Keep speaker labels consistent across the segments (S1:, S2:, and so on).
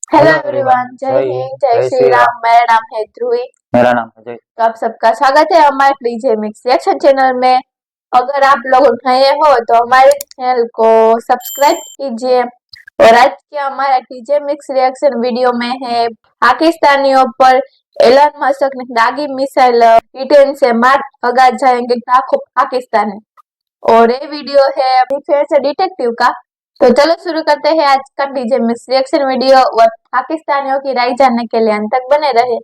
S1: Hello
S2: hello
S1: everyone,
S2: everyone,
S1: जय
S2: जय हिंद,
S1: हिंद, जय
S2: जय
S1: श्री
S2: श्री
S1: राम।
S2: राम।
S1: मेरा नाम है ध्रुवी।
S2: मेरा नाम अजय।
S1: तो आप सबका स्वागत है हमारे डीजे मिक्स रिएक्शन चैनल में। अगर आप लोग नए हो तो हमारे चैनल को सब्सक्राइब कीजिए। और आज के हमारा डीजे मिक्स रिएक्शन वीडियो में है पाकिस्तानियों पर एलन मस्क ने दागी मिसाइल ब्रिटेन से मार भगा जाएंगे लाखों पाकिस्तानी। और ये वीडियो है डिफेंस डिटेक्टिव का। तो चलो शुरू करते हैं आज का डीजे मिक्स रिएक्शन वीडियो और पाकिस्तानियों की राय जानने के लिए अंत तक बने रहे।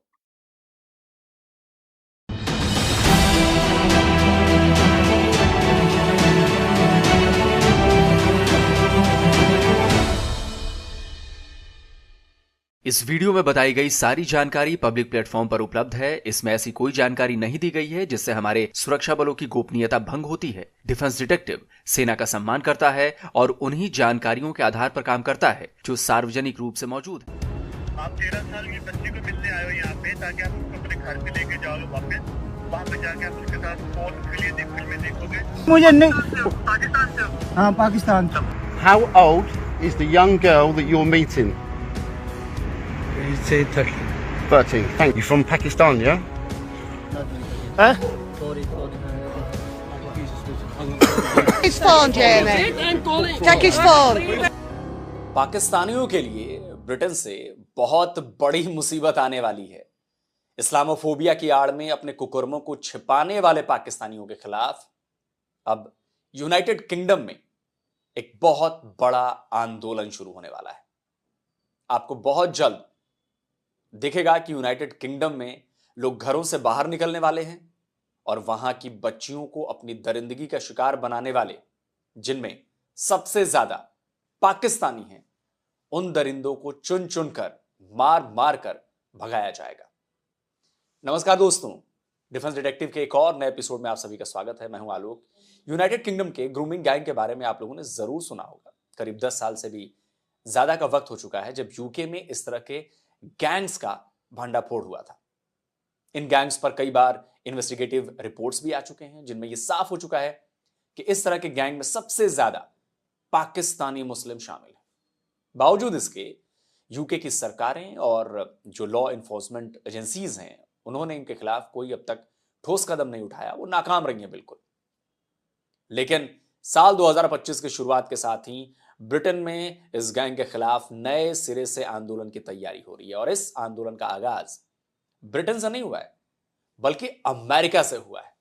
S3: इस वीडियो में बताई गई सारी जानकारी पब्लिक प्लेटफॉर्म पर उपलब्ध है। इसमें ऐसी कोई जानकारी नहीं दी गई है जिससे हमारे सुरक्षा बलों की गोपनीयता भंग होती है। डिफेंस डिटेक्टिव सेना का सम्मान करता है और उन्हीं जानकारियों के आधार पर काम करता है जो सार्वजनिक रूप से मौजूद है।
S4: आप 13 साल की बच्ची को मिलने आए हो यहाँ पे ताकि आप उसको अपने घर पे लेके जाओ वापस। वहाँ पे जाके आप उसके साथ फोन फिल्में देखोगे।
S5: मुझे नहीं।
S4: पाकिस्तान से हो?
S5: हाँ, पाकिस्तान से।
S6: How old is the young girl that you're meeting?
S5: Say 30.
S6: 13. Thank you. From Pakistan, yeah? Huh?
S7: his phone, Jamie. Take his phone.
S8: पाकिस्तानियों के लिए ब्रिटेन से बहुत बड़ी मुसीबत आने वाली है। इस्लामोफोबिया की आड़ में अपने कुकर्मों को छिपाने वाले पाकिस्तानियों के खिलाफ अब यूनाइटेड किंगडम में एक बहुत बड़ा आंदोलन शुरू होने वाला है। आपको बहुत जल्द दिखेगा कि यूनाइटेड किंगडम में लोग घरों से बाहर निकलने वाले हैं और वहां की बच्चियों को अपनी दरिंदगी का शिकार बनाने वाले, जिनमें सबसे ज्यादा पाकिस्तानी हैं, उन दरिंदों को चुन चुन कर मार मार कर भगाया जाएगा। नमस्कार दोस्तों, डिफेंस डिटेक्टिव के एक और नए एपिसोड में आप सभी का स्वागत है। मैं हूं आलोक। यूनाइटेड किंगडम के ग्रूमिंग गैंग के बारे में आप लोगों ने जरूर सुना होगा। करीब 10 साल से भी ज्यादा का वक्त हो चुका है जब यूके में इस तरह के गैंग्स का भंडाफोड़ हुआ था। इन गैंग्स पर कई बार इन्वेस्टिगेटिव रिपोर्ट्स भी आ चुके हैं जिनमें यह साफ हो चुका है कि इस तरह के गैंग में सबसे ज्यादा पाकिस्तानी मुस्लिम शामिल हैं। बावजूद इसके यूके की सरकारें और जो लॉ इन्फोर्समेंट एजेंसीज हैं, उन्होंने इनके खिलाफ कोई अब तक ठोस कदम नहीं उठाया। वो नाकाम रही हैं बिल्कुल। लेकिन साल 2025 की शुरुआत के साथ ही ब्रिटेन में इस गैंग के खिलाफ नए सिरे से आंदोलन की तैयारी हो रही है। और इस आंदोलन का आगाज ब्रिटेन से नहीं हुआ है बल्कि अमेरिका से हुआ है।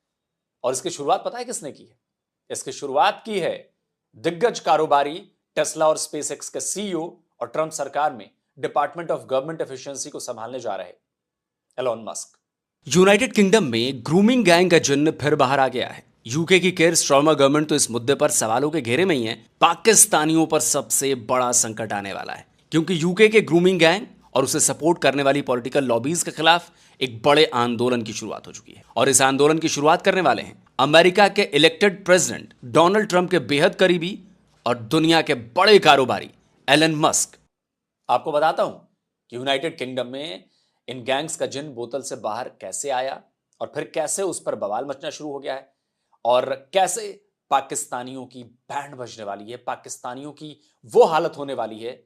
S8: और इसकी शुरुआत पता है किसने की है? इसकी शुरुआत की है दिग्गज कारोबारी टेस्ला और स्पेसएक्स के सीईओ और ट्रंप सरकार में डिपार्टमेंट ऑफ गवर्नमेंट एफिशिएंसी को संभालने जा रहे एलोन मस्क। यूनाइटेड किंगडम में ग्रूमिंग गैंग का जिन्न फिर बाहर आ गया है। यूके की केयर स्टारमर गवर्नमेंट तो इस मुद्दे पर सवालों के घेरे में ही है। पाकिस्तानियों पर सबसे बड़ा संकट आने वाला है क्योंकि यूके के ग्रूमिंग गैंग और उसे सपोर्ट करने वाली पॉलिटिकल लॉबीज के खिलाफ एक बड़े आंदोलन की शुरुआत हो चुकी है। और इस आंदोलन की शुरुआत करने वाले हैं अमेरिका के इलेक्टेड प्रेसिडेंट डोनाल्ड ट्रंप के बेहद करीबी और दुनिया के बड़े कारोबारी एलन मस्क। आपको बताता हूं कि यूनाइटेड किंगडम में इन गैंग्स का जिन बोतल से बाहर कैसे आया और फिर कैसे उस पर बवाल मचना शुरू हो गया है और कैसे पाकिस्तानियों की बैंड बजने वाली है, पाकिस्तानियों की वो हालत होने वाली है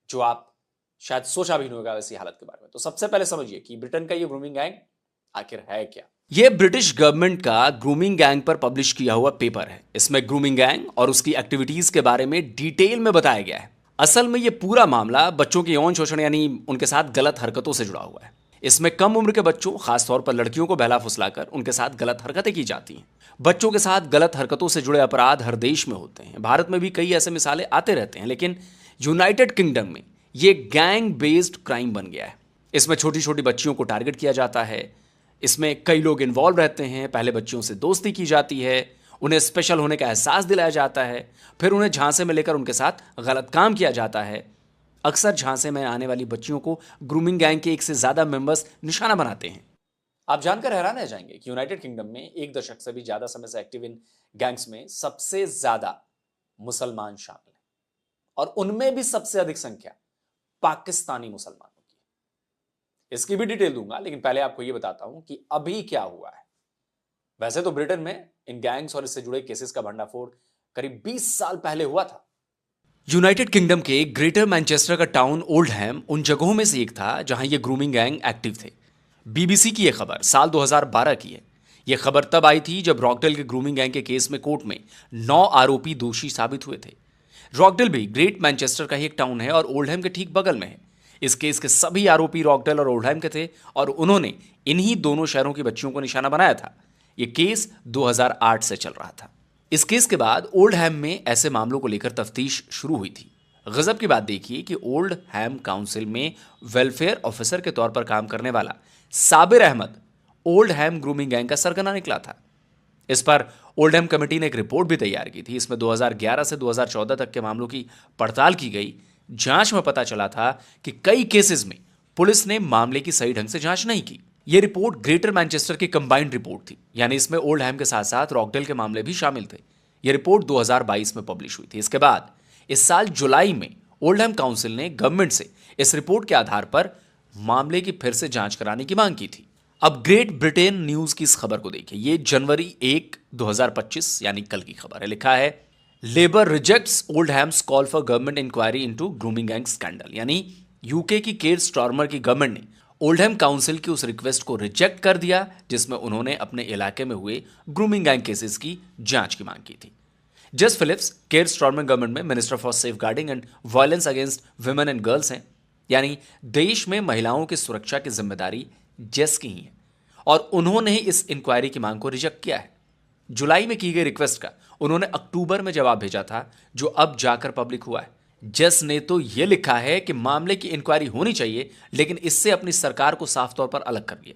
S8: जो आप शायद सोचा भी नहीं होगा वैसी हालत के बारे में। तो सबसे पहले समझिए कि ब्रिटेन का ये ग्रूमिंग गैंग आखिर है क्या। ये ब्रिटिश गवर्नमेंट का ग्रूमिंग गैंग पर पब्लिश किया हुआ पेपर है। इसमें ग्रूमिंग गैंग और उसकी एक्टिविटीज के बारे में डिटेल में बताया गया है। असल में ये पूरा मामला बच्चों के यौन शोषण यानी उनके साथ गलत हरकतों से जुड़ा हुआ है। इसमें कम उम्र के बच्चों, खासतौर पर लड़कियों को बहला फुसलाकर उनके साथ गलत हरकतें की जाती हैं। बच्चों के साथ गलत हरकतों से जुड़े अपराध हर देश में होते हैं। भारत में भी कई ऐसे मिसालें आते रहते हैं, लेकिन यूनाइटेड किंगडम में ये गैंग बेस्ड क्राइम बन गया है। इसमें छोटी छोटी बच्चियों को टारगेट किया जाता है। इसमें कई लोग इन्वॉल्व रहते हैं। पहले बच्चियों से दोस्ती की जाती है, उन्हें स्पेशल होने का एहसास दिलाया जाता है, फिर उन्हें झांसे में लेकर उनके साथ गलत काम किया जाता है। अक्सर झांसे में आने वाली बच्चियों को ग्रूमिंग गैंग के एक से ज्यादा मेंबर्स निशाना बनाते हैं। आप जानकर हैरान रह जाएंगे कि यूनाइटेड किंगडम में एक दशक से भी ज्यादा समय से एक्टिव इन गैंग्स में सबसे ज्यादा मुसलमान शामिल हैं और उनमें भी सबसे अधिक संख्या पाकिस्तानी मुसलमानों की। इसकी भी डिटेल दूंगा, लेकिन पहले आपको यह बताता हूं कि अभी क्या हुआ है। वैसे तो ब्रिटेन में इन गैंग्स और इससे जुड़े केसेस का भंडाफोड़ करीब 20 साल पहले हुआ था। यूनाइटेड किंगडम के ग्रेटर मैनचेस्टर का टाउन ओल्डहैम उन जगहों में से एक था जहां ये ग्रूमिंग गैंग एक्टिव थे। बीबीसी की यह खबर साल 2012 की है। यह खबर तब आई थी जब रॉकडेल के ग्रूमिंग गैंग के केस में कोर्ट में 9 आरोपी दोषी साबित हुए थे। रॉकडेल भी ग्रेट मैनचेस्टर का ही एक टाउन है और ओल्डहैम के ठीक बगल में है। इस केस के सभी आरोपी रॉकडेल और ओल्डहैम के थे और उन्होंने इन्हीं दोनों शहरों की बच्चियों को निशाना बनाया था। यह केस 2008 से चल रहा था। इस केस के बाद ओल्डहैम में ऐसे मामलों को लेकर तफ्तीश शुरू हुई थी। गजब की बात देखिए कि ओल्डहैम काउंसिल में वेलफेयर ऑफिसर के तौर पर काम करने वाला Sabir Ahmed Oldham grooming gang का सरगना निकला था। इस पर ओल्डहैम कमेटी ने एक रिपोर्ट भी तैयार की थी। इसमें 2011 से 2014 तक के मामलों की पड़ताल की गई। जांच में पता चला था कि कई केसेस में पुलिस ने मामले की सही ढंग से जांच नहीं की। यह रिपोर्ट ग्रेटर मैनचेस्टर की कंबाइंड रिपोर्ट थी, यानी इसमें ओल्डहैम के साथ साथ रॉकडेल के मामले भी शामिल थे। यह रिपोर्ट 2022 में पब्लिश हुई थी। इसके बाद इस साल जुलाई में ओल्डहैम काउंसिल ने गवर्नमेंट से इस रिपोर्ट के आधार पर मामले की फिर से जांच कराने की मांग की थी। अब ग्रेट ब्रिटेन न्यूज की इस खबर को देखिए। यह जनवरी 1, 2025 यानी कल की खबर है। लिखा है Labour rejects Oldham's call for government inquiry into grooming gang scandal, यानी यूके की केयर स्टार्मर की गवर्नमेंट ने ओल्डहैम काउंसिल की उस रिक्वेस्ट को रिजेक्ट कर दिया जिसमें उन्होंने अपने इलाके में हुए ग्रूमिंग गैंग केसेस की जांच की मांग की थी। Jess Phillips Keir Starmer government में minister for safeguarding and violence against women and girls हैं, यानी देश में महिलाओं की सुरक्षा की जिम्मेदारी जेस की ही है और उन्होंने ही इस इंक्वायरी की मांग को रिजेक्ट किया है। जुलाई में की गई रिक्वेस्ट का उन्होंने अक्टूबर में जवाब भेजा था, जो अब जाकर पब्लिक हुआ है। जेस ने तो यह लिखा है कि मामले की इंक्वायरी होनी चाहिए, लेकिन इससे अपनी सरकार को साफ तौर पर अलग कर दिया।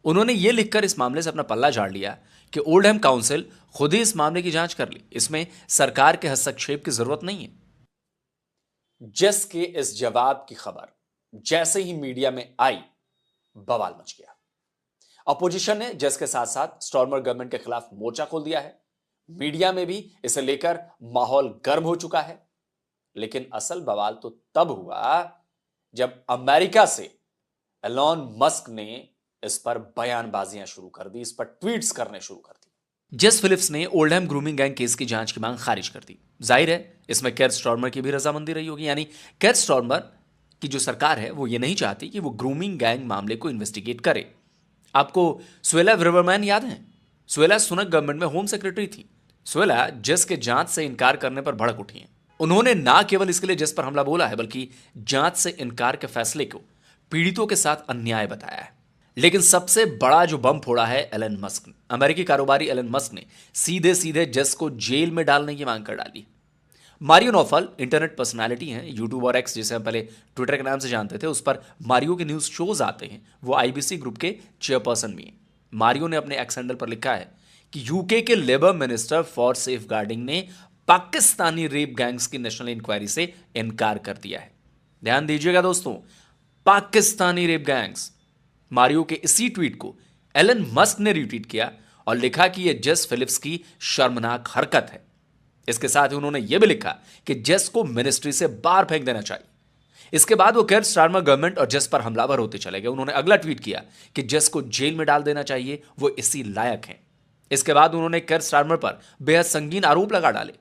S8: उन्होंने यह लिखकर इस मामले से अपना पल्ला झाड़ लिया कि ओल्डहैम काउंसिल खुद ही इस मामले की जांच कर ली, इसमें सरकार के हस्तक्षेप की जरूरत नहीं है। जेस के इस जवाब की खबर जैसे ही मीडिया में आई, बवाल मच गया। अपोजिशन ने जेस के साथ साथ स्टार्मर गवर्नमेंट के खिलाफ मोर्चा खोल दिया है। मीडिया में भी इसे लेकर माहौल गर्म हो चुका है। लेकिन असल बवाल तो तब हुआ जब अमेरिका से एलॉन मस्क ने इस पर बयानबाजियां शुरू कर दी, इस पर ट्वीट्स करने शुरू कर दी। जेस फिलिप्स ने ओल्डहैम ग्रूमिंग गैंग केस की जांच की मांग खारिज कर दी। जाहिर है इसमें केयर स्टार्मर की भी रजामंदी रही होगी, यानी केयर स्टार्मर की जो सरकार है वो ये नहीं चाहती कि वो ग्रूमिंग गैंग मामले को इन्वेस्टिगेट करे। आपको सुएला ब्रेवरमैन याद है? सुएला सुनक गवर्नमेंट में होम सेक्रेटरी थी। सुएला जेस के जांच से इनकार करने पर भड़क उठी हैं। उन्होंने ना केवल इसके लिए जेस पर हमला बोला है, बल्कि जांच से इनकार के फैसले को पीड़ितों के साथ अन्याय बताया है। लेकिन सबसे बड़ा जो बम फोड़ा है एलन मस्क ने। अमेरिकी कारोबारी एलन मस्क ने सीधे सीधे जेस को जेल में डालने की मांग कर डाली। मारियो नोफल इंटरनेट पर्सनालिटी हैं, यूट्यूब और एक्स जिसे हम पहले ट्विटर के नाम से जानते थे, उस पर मारियो के न्यूज शोज आते हैं। वो आईबीसी ग्रुप के चेयरपर्सन भी हैं। मारियो ने अपने एक्स हैंडल पर लिखा है कि यूके के labour minister for safeguarding ने पाकिस्तानी रेप गैंग्स की नेशनल इंक्वायरी से इनकार कर दिया है। ध्यान दीजिएगा दोस्तों, पाकिस्तानी रेप गैंग्स। मारियो के इसी ट्वीट को एलन मस्क ने रिट्वीट किया और लिखा कि यह जेस फिलिप्स की शर्मनाक हरकत है। इसके साथ ही उन्होंने यह भी लिखा कि जेस को मिनिस्ट्री से बाहर फेंक देना चाहिए। इसके बाद वो केयर स्टार्मर गवर्नमेंट और जेस पर हमलावर होते चले गए। उन्होंने अगला ट्वीट किया कि जेस को जेल में डाल देना चाहिए, वो इसी लायक हैं। इसके बाद उन्होंने केयर स्टार्मर पर बेहद संगीन आरोप लगा डाले।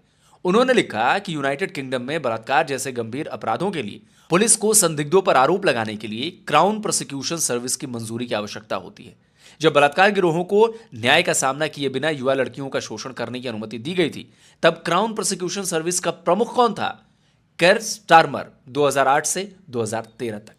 S8: उन्होंने लिखा कि यूनाइटेड किंगडम में बलात्कार जैसे गंभीर अपराधों के लिए पुलिस को संदिग्धों पर आरोप लगाने के लिए क्राउन प्रोसिक्यूशन सर्विस की मंजूरी की आवश्यकता होती है। जब बलात्कार गिरोहों को न्याय का सामना किए बिना युवा लड़कियों का शोषण करने की अनुमति दी गई थी, तब क्राउन प्रोसिक्यूशन सर्विस का प्रमुख कौन था? केयर स्टार्मर 2008 से 2013 तक।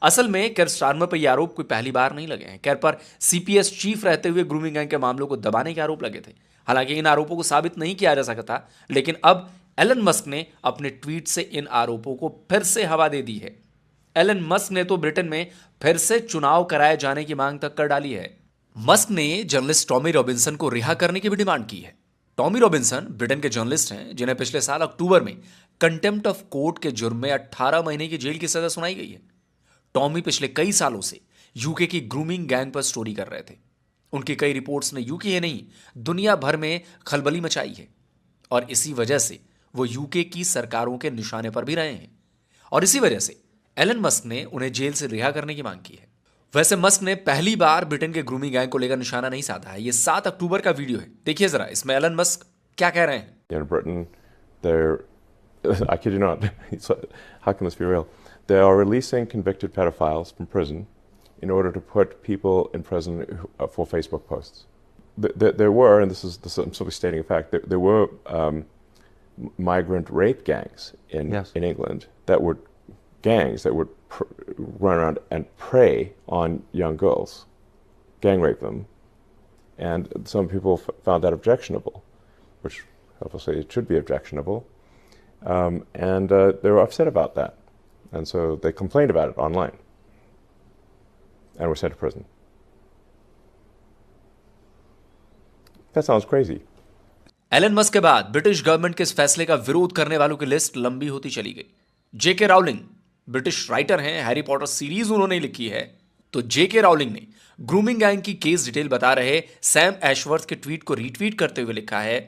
S8: असल में केयर स्टार्मर पर यह आरोप कोई पहली बार नहीं लगे हैं। केयर पर सीपीएस चीफ रहते हुए ग्रूमिंग गैंग के मामलों को दबाने के आरोप लगे थे। हालांकि इन आरोपों को साबित नहीं किया जा सकता, लेकिन अब एलन मस्क ने अपने ट्वीट से इन आरोपों को फिर से हवा दे दी है। एलन मस्क ने तो ब्रिटेन में फिर से चुनाव कराए जाने की मांग तक कर डाली है। मस्क ने जर्नलिस्ट टॉमी रॉबिन्सन को रिहा करने की भी डिमांड की है। टॉमी रॉबिन्सन ब्रिटेन के जर्नलिस्ट हैं जिन्हें पिछले साल अक्टूबर में कंटेम्प्ट ऑफ कोर्ट के जुर्म में 18 महीने की जेल की सजा सुनाई गई है। टॉमी पिछले कई सालों से यूके की ग्रूमिंग गैंग पर स्टोरी कर रहे थे। उनकी कई रिपोर्ट्स ने यूके ही नहीं दुनिया भर में खलबली मचाई है और इसी वजह से वो यूके की सरकारों के निशाने पर भी रहे हैं और इसी वजह से एलन मस्क ने उन्हें जेल से रिहा करने की मांग की है। वैसे मस्क ने पहली बार ब्रिटेन के ग्रूमिंग गैंग को लेकर निशाना नहीं साधा है। ये 7 अक्टूबर का वीडियो है, देखिए जरा इसमें एलन मस्क क्या कह रहे हैं।
S2: In Britain, there I kid you not. How can this be real? They are releasing convicted pedophiles from prison in order to put people in prison for Facebook posts. There were, and this is I'm simply stating a fact, there were migrant rape gangs in England that would run around and prey on young girls, gang rape them, and some people found that objectionable, which obviously it should be objectionable, and they were upset about that, and so they complained about it online and were sent to prison. That sounds crazy.
S3: Elon Musk के बाद British government के इस फैसले का विरोध करने वालों की लिस्ट लंबी होती चली गई। जेके राउलिंग ब्रिटिश राइटर हैं, हैरी पॉटर सीरीज उन्होंने लिखी है। तो जेके राउलिंग ने ग्रूमिंग गैंग की केस डिटेल बता रहे सैम एशवर्थ के ट्वीट को रीट्वीट करते हुए लिखा है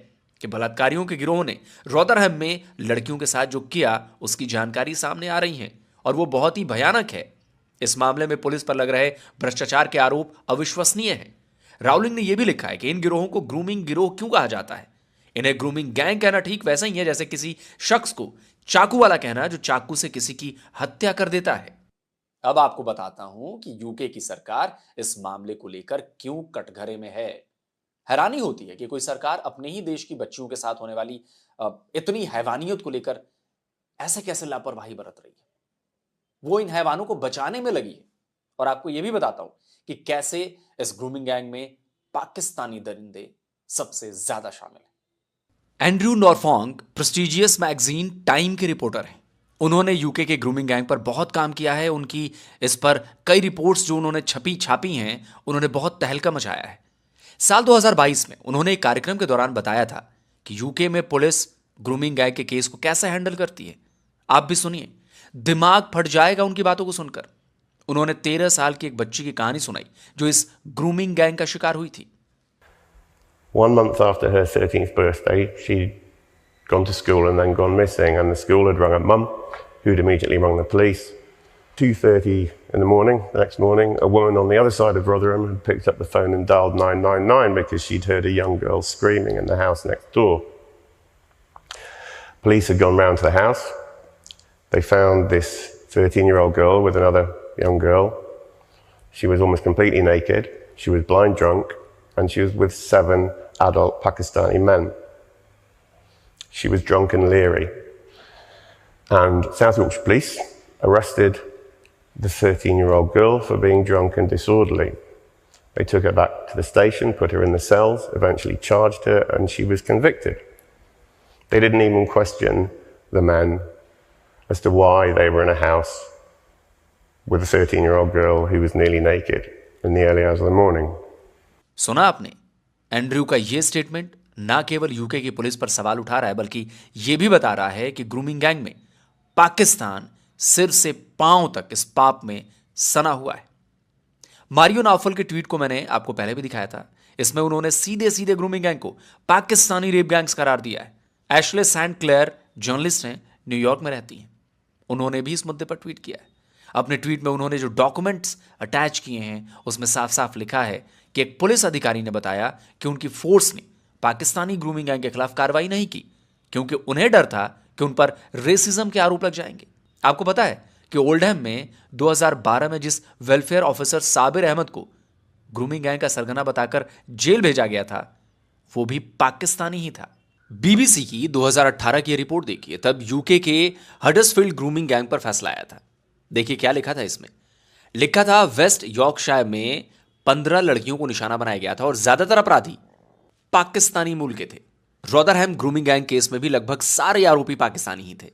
S3: कि बलात्कारियों के गिरोह ने रॉदरहम में लड़कियों के साथ जो किया उसकी जानकारी सामने आ रही है और वो बहुत ही भयानक है। इस मामले में पुलिस पर लग रहे भ्रष्टाचार के आरोप अविश्वसनीय हैं। राउलिंग ने यह भी लिखा है कि इन गिरोहों को ग्रूमिंग गिरोह क्यों कहा जाता है। इन्हें ग्रूमिंग गैंग कहना ठीक वैसा ही है जैसे किसी शख्स को चाकू वाला कहना जो चाकू से किसी की हत्या कर देता है। अब आपको बताता हूं कि यूके की सरकार इस मामले को लेकर क्यों कटघरे में है। हैरानी होती है कि कोई सरकार अपने ही देश की बच्चियों के साथ होने वाली इतनी हैवानियत को लेकर ऐसे कैसे लापरवाही बरत रही है। वो इन हैवानों को बचाने में लगी है। और आपको यह भी बताता हूं कि कैसे इस ग्रूमिंग गैंग में पाकिस्तानी दरिंदे सबसे ज्यादा शामिल हैं। एंड्रयू नॉरफॉन्ग प्रेस्टिजियस मैगजीन टाइम के रिपोर्टर हैं। उन्होंने यूके के ग्रूमिंग गैंग पर बहुत काम किया है। उनकी इस पर कई रिपोर्ट्स जो उन्होंने छापी हैं उन्होंने बहुत तहलका मचाया है। साल 2022 में उन्होंने एक कार्यक्रम के दौरान बताया था कि यूके में पुलिस ग्रूमिंग गैंग के केस को कैसे हैंडल करती है। आप भी सुनिए, दिमाग फट जाएगा उनकी बातों को सुनकर। उन्होंने 13 साल की एक बच्ची की कहानी सुनाई जो इस ग्रूमिंग गैंग का शिकार हुई थी।
S9: 1 month after her 13th birthday, she'd gone to school and then gone missing, and the school had rung her mum, who'd immediately rung the police. 2:30 in the morning, the next morning, a woman on the other side of Rotherham had picked up the phone and dialed 999 because she'd heard a young girl screaming in the house next door. Police had gone round to the house. They found this 13-year-old girl with another young girl. She was almost completely naked. She was blind drunk, and she was with 7 adult Pakistani men. She was drunk and leery. And South Yorkshire Police arrested the 13-year-old girl for being drunk and disorderly. They took her back to the station, put her in the cells, eventually charged her, and she was convicted. They didn't even question the men as to why they were in a house with a 13-year-old girl who was nearly naked in the early hours of the morning.
S3: सुना आपने? Andrew का यह statement ना केवल UK की police पर सवाल उठा रहा है बल्कि यह भी बता रहा है कि ग्रूमिंग गैंग में पाकिस्तान सिर से पांव तक इस पाप में सना हुआ है। मारियो नाफल के ट्वीट को मैंने आपको पहले भी दिखाया था। इसमें उन्होंने सीधे सीधे ग्रूमिंग गैंग को पाकिस्तानी रेप गैंग्स करार दिया है। एशले सैंट क्लेयर जर्नलिस्ट हैं, न्यूयॉर्क में रहती हैं। उन्होंने भी इस मुद्दे पर ट्वीट किया है। अपने ट्वीट में उन्होंने जो डॉक्यूमेंट्स अटैच किए हैं उसमें साफ साफ लिखा है कि एक पुलिस अधिकारी ने बताया कि उनकी फोर्स ने पाकिस्तानी ग्रूमिंग गैंग के खिलाफ कार्रवाई नहीं की क्योंकि उन्हें डर था कि उन पर रेसिज्म के आरोप लग जाएंगे। आपको पता है कि ओल्डहम में 2012 में जिस वेलफेयर ऑफिसर साबिर अहमद को ग्रूमिंग गैंग का सरगना बताकर जेल भेजा गया था वो भी पाकिस्तानी ही था। बीबीसी की 2018 की रिपोर्ट देखिए, तब यूके के हडर्सफील्ड ग्रूमिंग गैंग पर फैसला आया था। देखिए क्या लिखा था इसमें। लिखा था वेस्ट यॉर्कशायर में 15 लड़कियों को निशाना बनाया गया था और ज्यादातर अपराधी पाकिस्तानी मूल के थे। रॉदरहम ग्रूमिंग गैंग केस में भी लगभग सारे आरोपी पाकिस्तानी ही थे।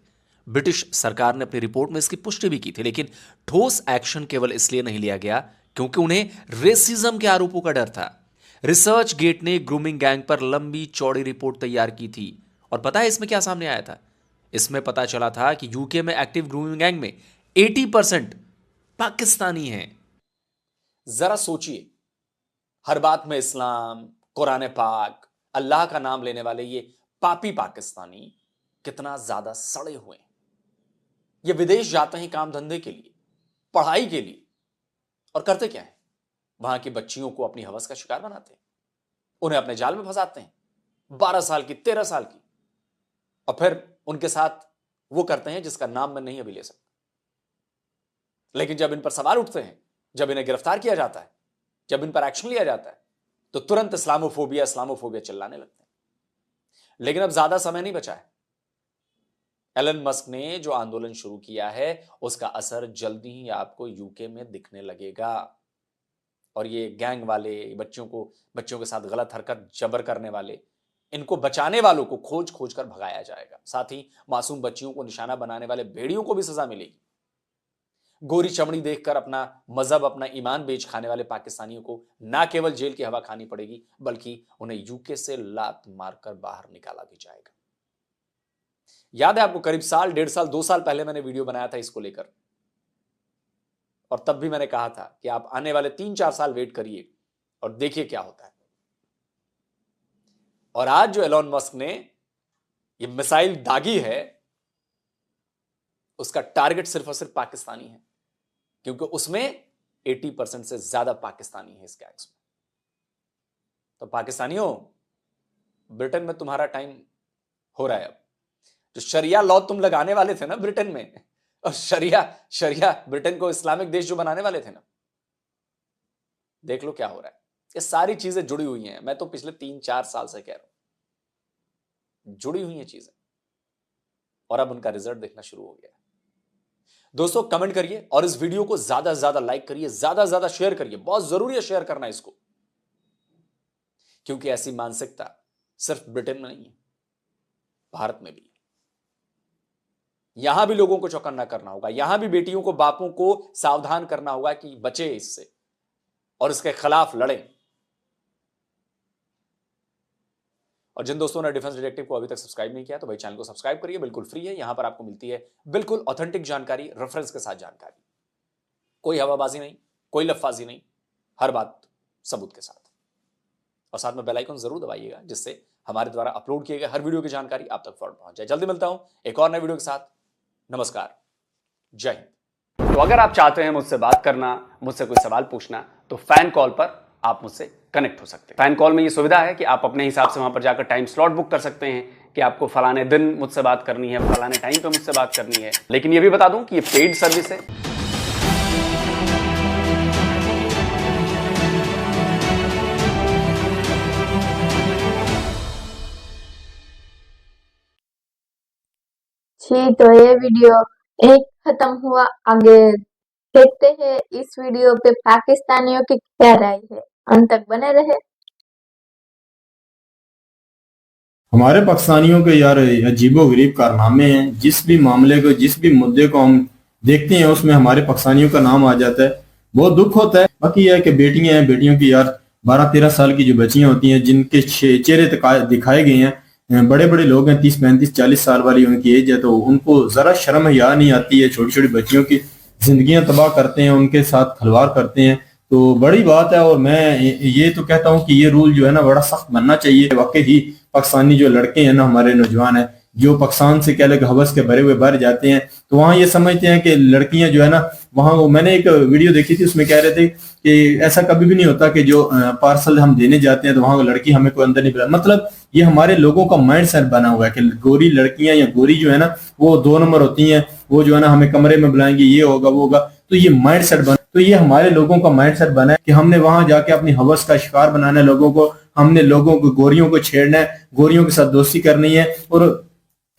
S3: ब्रिटिश सरकार ने अपनी रिपोर्ट में इसकी पुष्टि भी की थी, लेकिन ठोस एक्शन केवल इसलिए नहीं लिया गया क्योंकि उन्हें रेसिज्म के आरोपों का डर था। रिसर्च गेट ने ग्रूमिंग गैंग पर लंबी चौड़ी रिपोर्ट तैयार की थी और पता है इसमें क्या सामने आया था। इसमें पता चला था कि यूके में एक्टिव ग्रूमिंग गैंग में 80% पाकिस्तानी हैं। जरा सोचिए, हर बात में इस्लाम, कुरान पाक, अल्लाह का नाम लेने वाले ये पापी पाकिस्तानी कितना ज्यादा सड़े हुए हैं। ये विदेश जाते हैं काम धंधे के लिए, पढ़ाई के लिए, और करते क्या है, वहां की बच्चियों को अपनी हवस का शिकार बनाते हैं, उन्हें अपने जाल में फंसाते हैं, 12 साल की, 13 साल की, और फिर उनके साथ
S8: वो करते हैं जिसका नाम मैं नहीं अभी ले सकता। लेकिन जब इन पर सवाल उठते हैं, जब इन्हें गिरफ्तार किया जाता है, जब इन पर एक्शन लिया जाता है, तो तुरंत इस्लामोफोबिया चिल्लाने लगते हैं। लेकिन अब ज्यादा समय नहीं बचा है। एलन मस्क ने जो आंदोलन शुरू किया है उसका असर जल्दी ही आपको यूके में दिखने लगेगा। और ये गैंग वाले, बच्चों के साथ गलत हरकत जबर करने वाले, इनको बचाने वालों को खोज खोज कर भगाया जाएगा। साथ ही मासूम बच्चियों को निशाना बनाने वाले भेड़ियों को भी सजा मिलेगी। गोरी चमड़ी देखकर अपना मजहब, अपना ईमान बेच खाने वाले पाकिस्तानियों को ना केवल जेल की हवा खानी पड़ेगी, बल्कि उन्हें यूके से लात मारकर बाहर निकाला भी जाएगा। याद है आपको, करीब साल, 1.5 साल, 2 साल पहले मैंने वीडियो बनाया था इसको लेकर, और तब भी मैंने कहा था कि आप आने वाले 3-4 साल वेट करिए और देखिए क्या होता है। और आज जो एलन मस्क ने ये मिसाइल दागी है, उसका टारगेट सिर्फ और सिर्फ पाकिस्तानी है, क्योंकि उसमें 80% से ज्यादा पाकिस्तानी है इस गैंग्स में। तो पाकिस्तानियों, ब्रिटेन में तुम्हारा टाइम हो रहा है अब। जो शरिया लॉ तुम लगाने वाले थे ना ब्रिटेन में, और शरिया ब्रिटेन को इस्लामिक देश जो बनाने वाले थे ना, देख लो क्या हो रहा है। ये सारी चीजें जुड़ी हुई हैं। मैं तो पिछले 3-4 साल से कह रहा हूं, जुड़ी हुई हैं चीजें, और अब उनका रिजल्ट देखना शुरू हो गया है। दोस्तों कमेंट करिए और इस वीडियो को ज्यादा से ज्यादा लाइक करिए, ज्यादा से ज्यादा शेयर करिए। बहुत जरूरी है शेयर करना इसको, क्योंकि ऐसी मानसिकता सिर्फ ब्रिटेन में नहीं है, भारत में भी है। यहां भी लोगों को चौकन्ना करना होगा, यहां भी बेटियों को, बापों को सावधान करना होगा कि बचे इससे और इसके खिलाफ लड़ें। और जिन दोस्तों ने डिफेंस डिटेक्टिव को अभी तक सब्सक्राइब नहीं किया तो भाई चैनल को सब्सक्राइब करिए, बिल्कुल फ्री है। यहां पर आपको मिलती है बिल्कुल ऑथेंटिक जानकारी, रेफरेंस के साथ जानकारी, कोई हवाबाजी नहीं, कोई लफाजी नहीं, हर बात सबूत के साथ। और साथ में बेल आइकन जरूर दबाइएगा, जिससे हमारे द्वारा अपलोड किए गए हर वीडियो की जानकारी आप तक फौरन पहुंच जाए। जल्दी मिलता हूं एक और नए वीडियो के साथ। नमस्कार, जय हिंद।
S10: तो अगर आप चाहते हैं मुझसे बात करना, मुझसे कोई सवाल पूछना, तो फैन कॉल पर आप मुझसे कनेक्ट हो सकते हैं। फैन कॉल में ये सुविधा है कि आप अपने हिसाब से वहां पर जाकर टाइम स्लॉट बुक कर सकते हैं कि आपको फलाने दिन मुझसे बात करनी है, फलाने टाइम पे मुझसे बात करनी है। लेकिन ये भी बता दूं कि ये पेड सर्विस है।
S1: जी, तो ये वीडियो एक खत्म हुआ। आगे देखते हैं इस वीडियो पे पाकिस्तानियों की क्या राय है। अंत तक बने रहे।
S11: हमारे पाकिस्तानियों के यार अजीबो-गरीब कारनामे हैं। जिस भी मामले को, जिस भी मुद्दे को हम देखते हैं उसमें हमारे पाकिस्तानियों का नाम आ जाता है। बहुत दुख होता है। बाकी यह है कि बेटियां हैं, बेटियों की यार 12-13 साल की जो बच्चियां होती हैं, जिनके चेहरे दिखाए गए हैं, बड़े बड़े लोग हैं, 30-35-40 साल वाली उनकी एज है, तो उनको जरा शर्म हया नहीं आती है। छोटी छोटी बच्चियों की जिंदगियां तबाह करते हैं, उनके साथ खिलवाड़ करते हैं, तो बड़ी बात है। और मैं ये तो कहता हूं कि ये रूल जो है ना बड़ा सख्त बनना चाहिए। वाकई ही पाकिस्तानी जो लड़के हैं ना, हमारे नौजवान हैं, जो पाकिस्तान से कह लगे हवस के भरे हुए बाहर जाते हैं, तो वहाँ ये समझते हैं कि लड़कियां जो है ना वहाँ, मैंने एक वीडियो देखी थी, उसमें कह रहे थे कि ऐसा कभी भी नहीं होता कि जो पार्सल हम देने जाते हैं तो वहाँ लड़की हमें कोई अंदर नहीं बुला। मतलब ये हमारे लोगों का माइंड सेट बना हुआ है कि गोरी लड़कियां या गोरी जो है ना वो 2 नंबर होती हैं, वो जो है ना हमें कमरे में बुलाएंगे, ये होगा वो होगा। तो ये माइंड सेट बना, तो ये हमारे लोगों का माइंड सेट बना है कि हमने वहां जाके अपनी हवस का शिकार बनाना है लोगों को, हमने लोगों को, गोरियों को छेड़ना है, गोरियों के साथ दोस्ती करनी है। और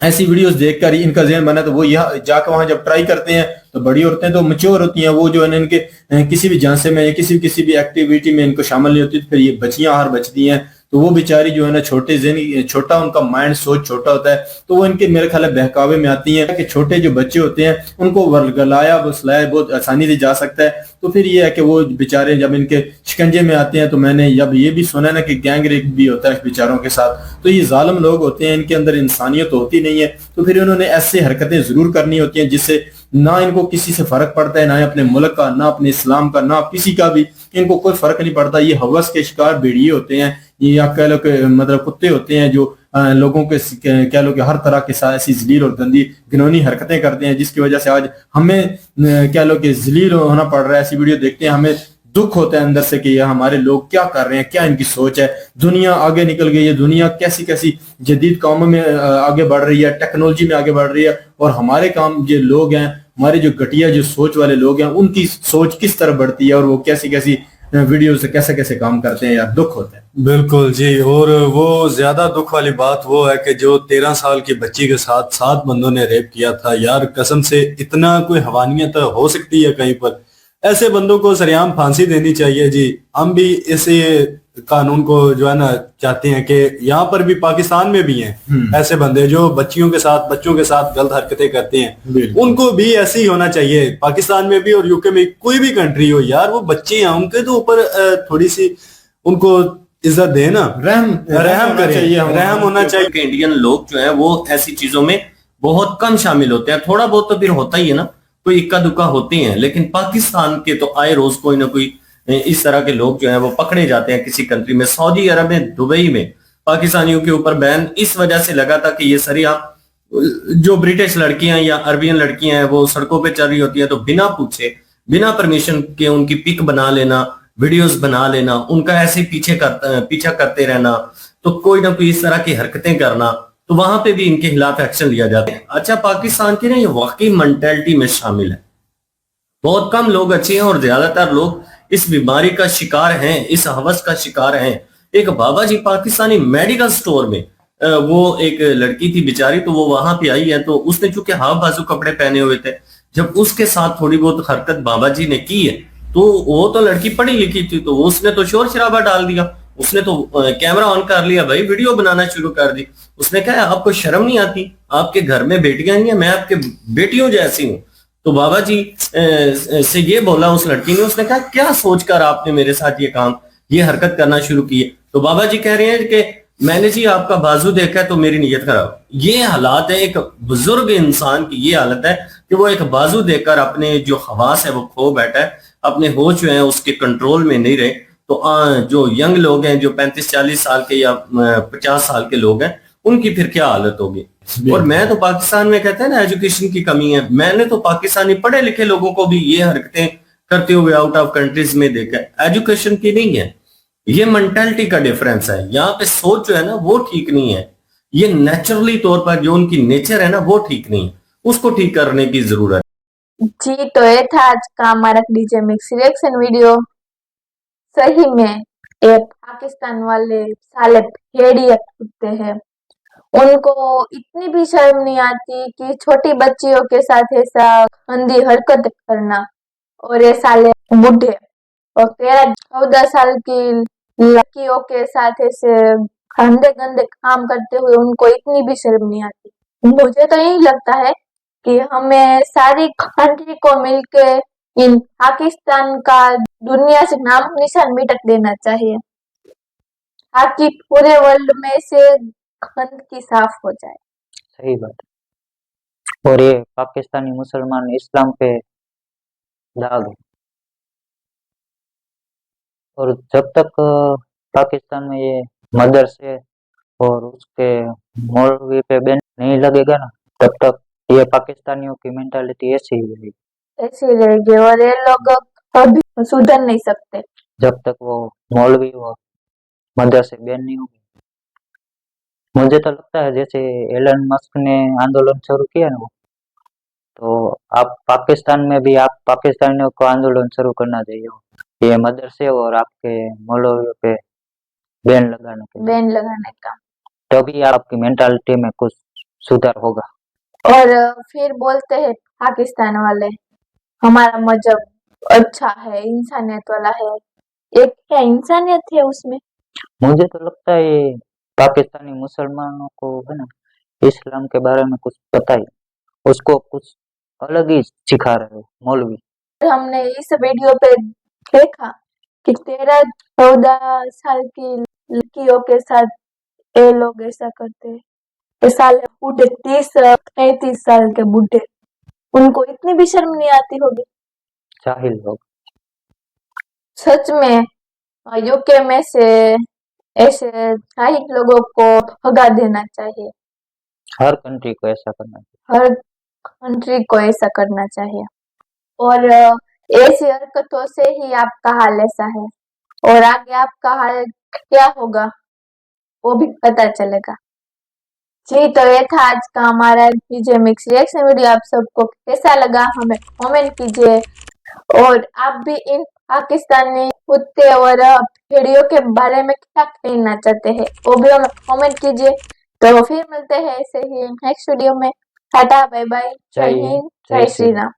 S11: ऐसी वीडियोस देखकर ही इनका ज़हन बना, तो वो यहाँ जाकर वहां जब ट्राई करते हैं तो बड़ी औरतें तो मैच्योर होती हैं, वो जो है इनके किसी भी झांसे में या किसी भी एक्टिविटी में इनको शामिल नहीं होती, तो फिर ये बच्चियां हार बचती हैं। तो वो बेचारी जो है ना छोटा उनका माइंड, सोच छोटा होता है, तो वो इनके मेरे ख्याल बहकावे में आती हैं कि छोटे जो बच्चे होते हैं उनको वर्गलाया बुसलाया बहुत आसानी से जा सकता है। तो फिर ये है कि वो बेचारे जब इनके शिकंजे में आते हैं, तो मैंने जब ये भी सुना ना कि गैंग रेप भी होता है बेचारों के साथ, तो ये जालिम लोग होते हैं, इनके अंदर इंसानियत होती नहीं है। तो फिर उन्होंने ऐसी हरकतें जरूर करनी होती हैं जिससे ना इनको किसी से फर्क पड़ता है, ना अपने मुल्क का, ना अपने इस्लाम का, ना किसी का भी इनको कोई फर्क नहीं पड़ता। ये हवस के शिकार भेड़िए होते हैं, ये या कह लो कि मतलब कुत्ते होते हैं जो लोगों के कह लो कि हर तरह के साथ ऐसी जलील और गंदी घिनौनी हरकतें करते हैं, जिसकी वजह से आज हमें कह लो कि जलील होना पड़ रहा है। ऐसी वीडियो देखते हैं हमें दुख होता है अंदर से कि यह हमारे लोग क्या कर रहे हैं, क्या इनकी सोच है। दुनिया आगे निकल गई है, दुनिया कैसी कैसी जदीद कामों में आगे बढ़ रही है, टेक्नोलॉजी में आगे बढ़ रही है, और हमारे काम जो लोग हैं, हमारे जो घटिया जो सोच वाले लोग हैं, उनकी सोच किस तरह बढ़ती है और वो कैसी कैसी वीडियो से कैसे कैसे काम करते हैं यार, दुख होता है।
S5: बिल्कुल जी। और वो ज्यादा दुख वाली बात वो है कि जो 13 साल की बच्ची के साथ 7 बंदों ने रेप किया था यार, कसम से इतना कोई हवानियत हो सकती है कहीं पर? ऐसे बंदों को सरेआम फांसी देनी चाहिए जी। हम भी इसे कानून को जो है ना चाहते हैं कि यहाँ पर भी, पाकिस्तान में भी हैं ऐसे बंदे जो बच्चों के साथ गलत हरकतें करते हैं, उनको भी ऐसे ही होना चाहिए। पाकिस्तान में भी और यूके में, कोई भी कंट्री हो यार, वो बच्चे हैं, उनके तो ऊपर थोड़ी सी उनको इज्जत देना, रहम होना चाहिए।
S12: कि इंडियन लोग जो है वो ऐसी चीजों में बहुत कम शामिल होते हैं। थोड़ा बहुत तो फिर होता ही है ना, कोई इक्का दुक्का होते हैं, लेकिन पाकिस्तान के तो आए रोज कोई ना कोई इस तरह के लोग जो है वो पकड़े जाते हैं किसी कंट्री में। सऊदी अरब में, दुबई में पाकिस्तानियों के ऊपर बैन इस वजह से लगा था कि ये सरिया जो ब्रिटिश लड़कियां या अरबियन लड़कियां हैं वो सड़कों पे चल रही होती है, तो बिना पूछे, बिना परमिशन के उनकी पिक बना लेना, वीडियोस बना लेना, उनका ऐसे पीछा करते रहना, तो कोई ना कोई इस तरह की हरकतें करना, तो वहां पे भी इनके खिलाफ एक्शन लिया जाता है। अच्छा, पाकिस्तान की ना ये वाकई मेंटेलिटी में शामिल है। बहुत कम लोग अच्छे हैं और ज्यादातर लोग इस बीमारी का शिकार हैं, इस हवस का शिकार हैं। एक बाबा जी पाकिस्तानी मेडिकल स्टोर में, वो एक लड़की थी बेचारी, तो वो वहां पे आई है, तो उसने चूंकि हाफ बाजू कपड़े पहने हुए थे, जब उसके साथ थोड़ी बहुत हरकत बाबा जी ने की है, तो वो तो लड़की पढ़ी लिखी थी, तो उसने तो शोर शराबा डाल दिया, उसने तो कैमरा ऑन कर लिया भाई, वीडियो बनाना शुरू कर दी। उसने कहा आपको शर्म नहीं आती? आपके घर में बेटियां नहीं है, मैं आपके बेटियों जैसी हूँ। तो बाबा जी से ये बोला उस लड़की ने, उसने कहा क्या सोचकर आपने मेरे साथ ये हरकत करना शुरू की है? तो बाबा जी कह रहे हैं कि मैंने जी आपका बाजू देखा है तो मेरी नीयत खराब। ये हालात है, एक बुजुर्ग इंसान की ये हालत है कि वो एक बाजू देखकर अपने जो हवास है वो खो बैठा है, अपने होश जो है उसके कंट्रोल में नहीं रहे। तो जो यंग लोग हैं, जो 35-40 साल के या 50 साल के लोग हैं, उनकी फिर क्या हालत होगी। और मैं तो पाकिस्तान में, कहते हैं ना एजुकेशन की कमी है, मैंने तो पाकिस्तानी पढ़े लिखे लोगों को भी ये हरकतें करते हुए आउट ऑफ कंट्रीज में देखा है। एजुकेशन की नहीं है, ये मेंटालिटी का डिफरेंस है। यहाँ पे सोच जो है ना वो ठीक नहीं है, ये नेचुरली तौर पर जो उनकी नेचर है ना वो ठीक नहीं है, उसको ठीक करने की जरूरत है।
S1: जी, तो ये था आज का हमारा डीजे मिक्स रिएक्शन वीडियो। सही में ये पाकिस्तान वाले साले भेड़िए कुत्ते हैं, उनको इतनी भी शर्म नहीं आती कि छोटी बच्चियों के साथ ऐसा गंदी हरकत करना। और ये साले बूढ़े और 13-14 साल की लड़कियों के साथ ऐसे गंदे गंदे काम करते हुए उनको इतनी भी शर्म नहीं आती। मुझे तो यही लगता है कि हमें सारी कंट्री को मिलके इन पाकिस्तान का दुनिया से नाम निशान मिटा देना चाहिए, ताकि पूरे वर्ल्ड में से गंदगी साफ हो जाए।
S13: सही बात। और ये पाकिस्तानी मुसलमान इस्लाम पे दाग है, और जब तक पाकिस्तान में ये मदरसे और उसके मौलवी पे बैन नहीं लगेगा ना, तब तक ये पाकिस्तानियों की मेंटालिटी ऐसी ही रहेगी,
S1: ऐसी रहेगी। और ये लोग कभी सुधर नहीं सकते
S13: जब तक वो मौलवी और मदरसे बैन नहीं होंगे। मुझे तो लगता है जैसे एलन मस्क ने आंदोलन शुरू किया ना, तो आप पाकिस्तान में भी आप पाकिस्तानियों को आंदोलन शुरू करना चाहिए, ये मदरसे और आपके मौलवियों पे बैन लगाने
S1: का,
S13: तभी आपकी मेंटालिटी में कुछ सुधार होगा।
S1: और फिर बोलते हैं पाकिस्तान वाले हमारा मजहब अच्छा है, इंसानियत वाला है। एक क्या इंसानियत है उसमें?
S13: मुझे तो लगता है ये पाकिस्तानी मुसलमानों को है ना इस्लाम के बारे में कुछ पता ही, उसको कुछ अलग ही सिखा रहे मौलवी।
S1: हमने इस वीडियो पे देखा कि 13-14 साल की लड़कियों के साथ ये लोग ऐसा करते हैं। ये साले बूढ़े 30-35 साल के बूढ़े, उनको इतनी भी शर्म नहीं आती होगी।
S13: जाहिल लोग।
S1: सच में यूके में से ऐसे जाहिल लोगों को भगा देना चाहिए।
S13: हर कंट्री को ऐसा करना चाहिए,
S1: हर कंट्री को ऐसा करना चाहिए। और ऐसी हरकतों से ही आपका हाल ऐसा है, और आगे आपका हाल क्या होगा वो भी पता चलेगा। जी तो ये था आज का हमारा डीजे मिक्स रिएक्शन वीडियो। आप सबको कैसा लगा हमें कमेंट कीजिए, और आप भी इन पाकिस्तानी कुत्ते और भेड़ियों के बारे में क्या कहना चाहते हैं वो भी हमें कमेंट कीजिए। तो फिर मिलते हैं ऐसे ही नेक्स्ट वीडियो में। टाटा बाय बाय, जय हिंद, जय श्री राम।